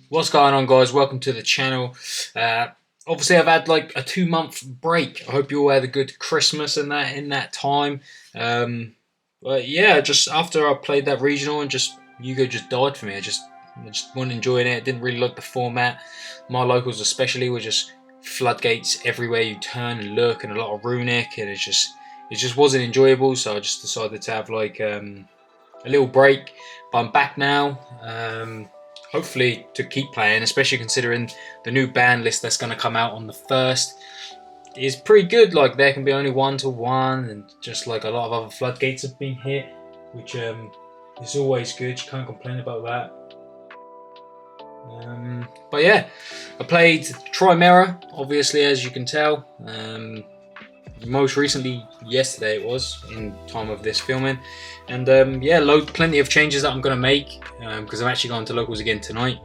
What's going on, guys? Welcome to the channel. Obviously I've had like a 2-month break. I hope you all had a good Christmas and that in that time. But yeah, just after I played that regional and just Yu-Gi-Oh just died for me. I just wasn't enjoying it. Didn't really like the format. My locals especially were just floodgates everywhere you turn and look, and a lot of runic, and it just wasn't enjoyable. So I just decided to have like a little break. But I'm back now. Hopefully to keep playing, especially considering the new ban list that's going to come out on the 1st is pretty good. Like there can be only 1-to-1, and just like a lot of other floodgates have been hit, which is always good. You can't complain about that. But yeah, I played Chimera, obviously, as you can tell. Most recently yesterday it was, in time of this filming, and yeah, plenty of changes that I'm going to make, because I'm actually going to locals again tonight,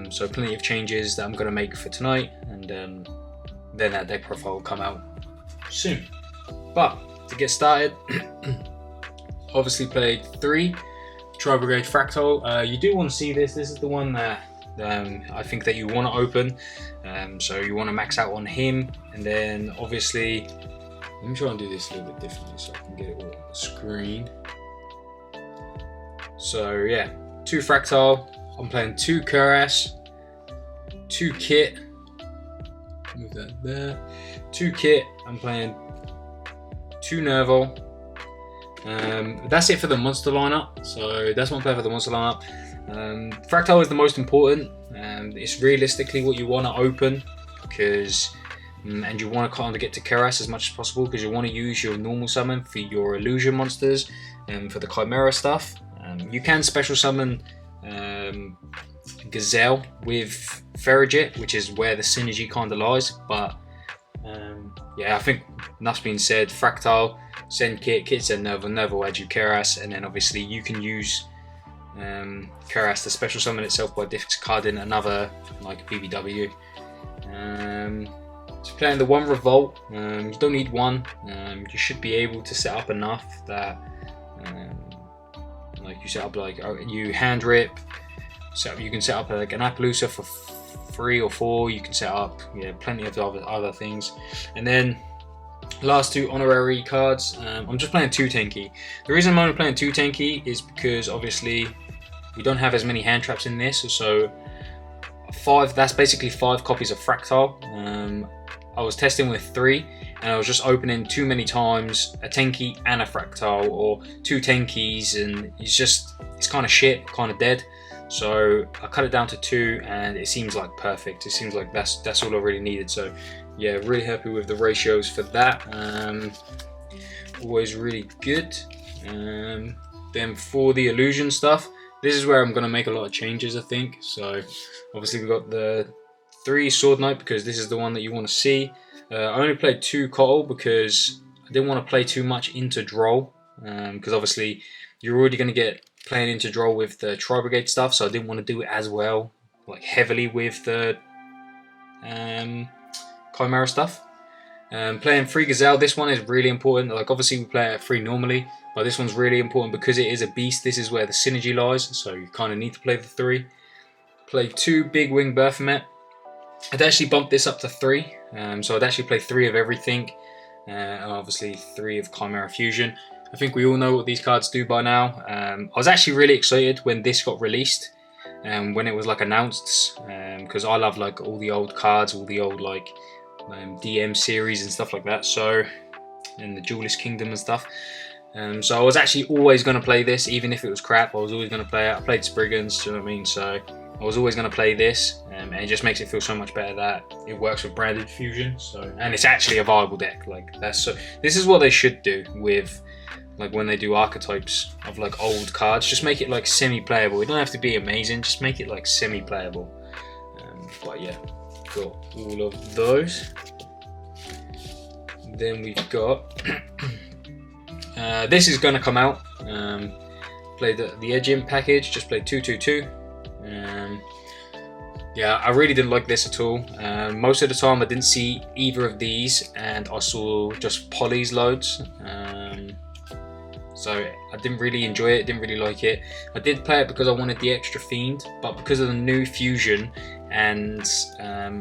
so plenty of changes that I'm going to make for tonight, and then that deck profile will come out soon. But to get started, obviously played 3 Tribrigade Fractal. You do want to see this is the one that I think that you want to open, so you want to max out on him, and then obviously let me try and do this a little bit differently so I can get it all on the screen. So yeah, 2 Fractal, I'm playing 2 Kuras, 2 Kit, move that there, 2 Kit, I'm playing 2 Nerval. That's it for the monster lineup, so that's what I'm playing for the monster lineup. Fractal is the most important, it's realistically what you want to open, because and you want to kind of get to Kuras as much as possible, because you want to use your normal summon for your illusion monsters and for the Chimera stuff. You can special summon Gazelle with Ferrigit, which is where the synergy kind of lies, but yeah, I think enough's been said. Fractal, send Kit, Kit send Nerval, Nerval add you Kuras, and then obviously you can use Kuras to special summon itself by discarding another like BBW. So playing the 1 Revolt, you don't need 1, you should be able to set up enough that like you set up like you hand rip, you can set up like an Appaloosa for 3 or 4, you can set up plenty of other things. And then last 2 honorary cards, I'm just playing 2 Tenki. The reason I'm only playing 2 Tenki is because obviously we don't have as many hand traps in this, so 5, that's basically 5 copies of Fractal. I was testing with 3, and I was just opening too many times a Tenki and a Fractal, or 2 Tenkis, and it's kind of shit, kind of dead. So I cut it down to 2, and it seems like perfect. It seems like that's all I really needed. So yeah, really happy with the ratios for that. Always really good. Then for the illusion stuff, this is where I'm going to make a lot of changes, I think. So obviously we've got the 3 Sword Knight, because this is the one that you want to see. I only played 2 Cottle because I didn't want to play too much into Droll, because obviously you're already going to get playing into Droll with the Tribrigade stuff, so I didn't want to do it as well, like heavily with the Chimera stuff. Playing 3 Gazelle, this one is really important. Like obviously we play at 3 normally, but this one's really important because it is a beast. This is where the synergy lies, so you kind of need to play the 3. Play 2 Big Wing Baphomet. I'd actually bumped this up to 3, so I'd actually play 3 of everything, and obviously 3 of Chimera Fusion. I think we all know what these cards do by now. I was actually really excited when this got released, when it was like announced, because I love like all the old cards, all the old like DM series and stuff like that. So, and the Duelist Kingdom and stuff. So I was actually always going to play this, even if it was crap. I was always going to play it. I played Spriggans, do you know what I mean? So I was always going to play this, and it just makes it feel so much better that it works with branded fusion. So, and it's actually a viable deck. Like that's so. This is what they should do with, like when they do archetypes of like old cards. Just make it like semi-playable. It don't have to be amazing. Just make it like semi-playable. But yeah, got all of those. Then we've got this is going to come out. Played the Edge Imp package. Just played 2/2/2. Yeah, I really didn't like this at all. Most of the time I didn't see either of these, and I saw just polys loads. so I didn't really enjoy it, didn't really like it. I did play it because I wanted the extra fiend, but because of the new fusion and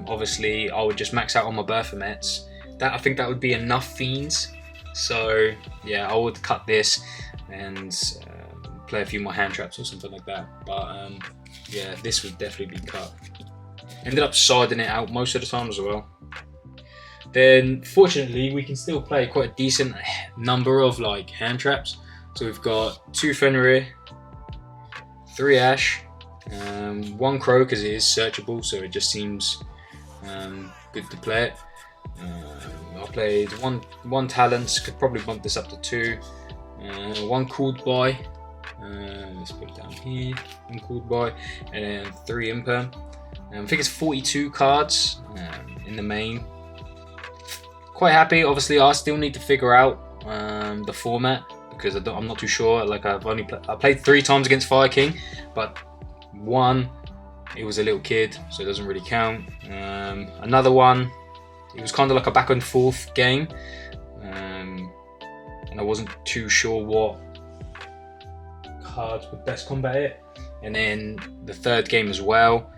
obviously I would just max out on my Berthomets, I think that would be enough fiends. So yeah, I would cut this and play a few more hand traps or something like that. But yeah, this would definitely be cut. Ended up siding it out most of the time as well. Then fortunately we can still play quite a decent number of like hand traps. So we've got 2 Fenrir, 3 Ash, 1 Crow because it is searchable, so it just seems good to play it. I played one Talents, could probably bump this up to 2. 1 Cooled By, let's put it down here, 1 Cooled By, and then 3 Imperm. I think it's 42 cards in the main. Quite happy. Obviously, I still need to figure out the format because I'm not too sure. Like I played 3 times against Fire King, but one it was a little kid, so it doesn't really count. Another one, it was kind of like a back and forth game, and I wasn't too sure what cards would best combat it. And then the 3rd game as well,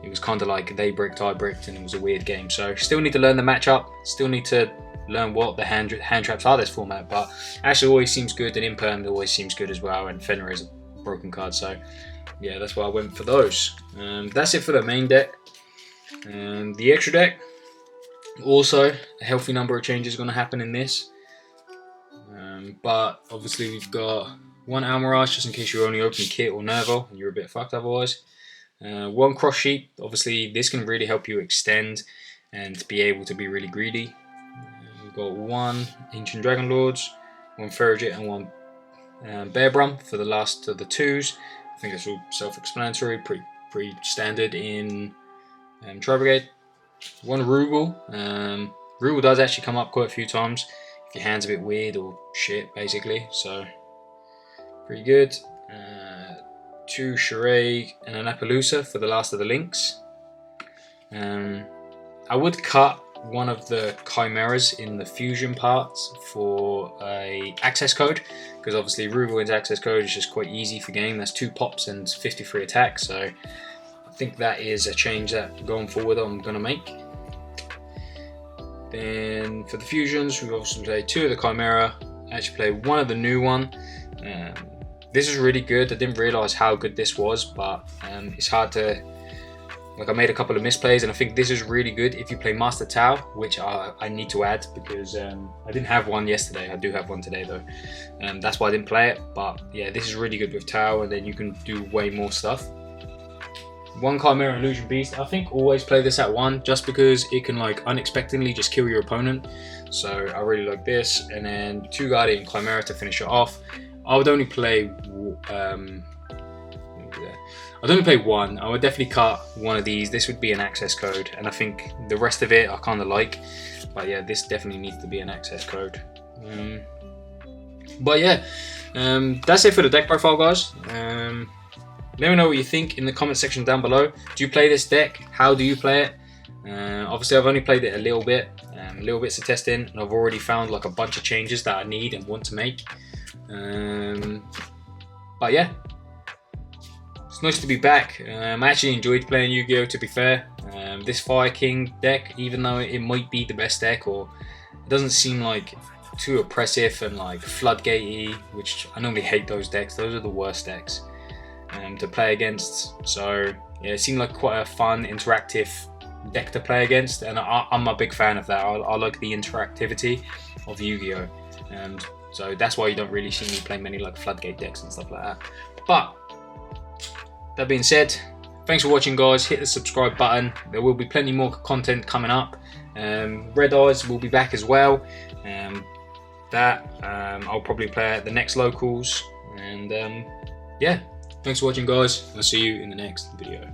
it was kind of like they bricked, I bricked, and it was a weird game. So still need to learn the matchup, still need to learn what the hand traps are this format, but actually always seems good, and Imperm always seems good as well, and Fenrir is a broken card, so yeah, that's why I went for those. That's it for the main deck. The extra deck, also a healthy number of changes are going to happen in this, but obviously we've got 1 Almirage just in case you only open Kit or Nerval and you're a bit fucked otherwise. 1 Cross Sheep, obviously this can really help you extend and be able to be really greedy. We've got 1 Ancient Dragon Lords, 1 Ferrigit, and 1 Bear Brum for the last of the 2s. I think that's all self-explanatory, pretty standard in Tribrigade. 1 Rugal. Rugal does actually come up quite a few times if your hand's a bit weird or shit, basically, so pretty good. 2 Charade and an Appaloosa for the last of the links. I would cut one of the Chimeras in the fusion parts for a access code, because obviously Rugal's access code is just quite easy for game. That's 2 pops and 53 attack, so I think that is a change that going forward I'm going to make. Then for the fusions, we've obviously played 2 of the Chimera. I actually played 1 of the new one. This is really good. I didn't realise how good this was, but it's hard to... Like I made a couple of misplays, and I think this is really good if you play Master Tau, which I need to add because I didn't have one yesterday. I do have one today though. That's why I didn't play it, but yeah, this is really good with Tau, and then you can do way more stuff. 1 Chimera Illusion Beast. I think always play this at 1 just because it can like unexpectedly just kill your opponent. So I really like this, and then 2 Guardian Chimera to finish it off. I would only play I'd only play 1. I would definitely cut 1 of these. This would be an access code, and I think the rest of it I kind of like, but yeah, this definitely needs to be an access code. But yeah, that's it for the deck profile, guys. Let me know what you think in the comment section down below. Do you play this deck? How do you play it? Obviously I've only played it a little bits of testing, and I've already found like a bunch of changes that I need and want to make. But yeah, it's nice to be back. I actually enjoyed playing Yu-Gi-Oh! To be fair. This Fire King deck, even though it might be the best deck, or it doesn't seem like too oppressive and like floodgate-y, which I normally hate those decks. Those are the worst decks to play against. So yeah, it seemed like quite a fun, interactive deck to play against, and I'm a big fan of that. I like the interactivity of Yu-Gi-Oh! So that's why you don't really see me play many like floodgate decks and stuff like that. But that being said, thanks for watching, guys. Hit the subscribe button. There will be plenty more content coming up. Red Eyes will be back as well. I'll probably play at the next locals. And yeah, thanks for watching, guys. I'll see you in the next video.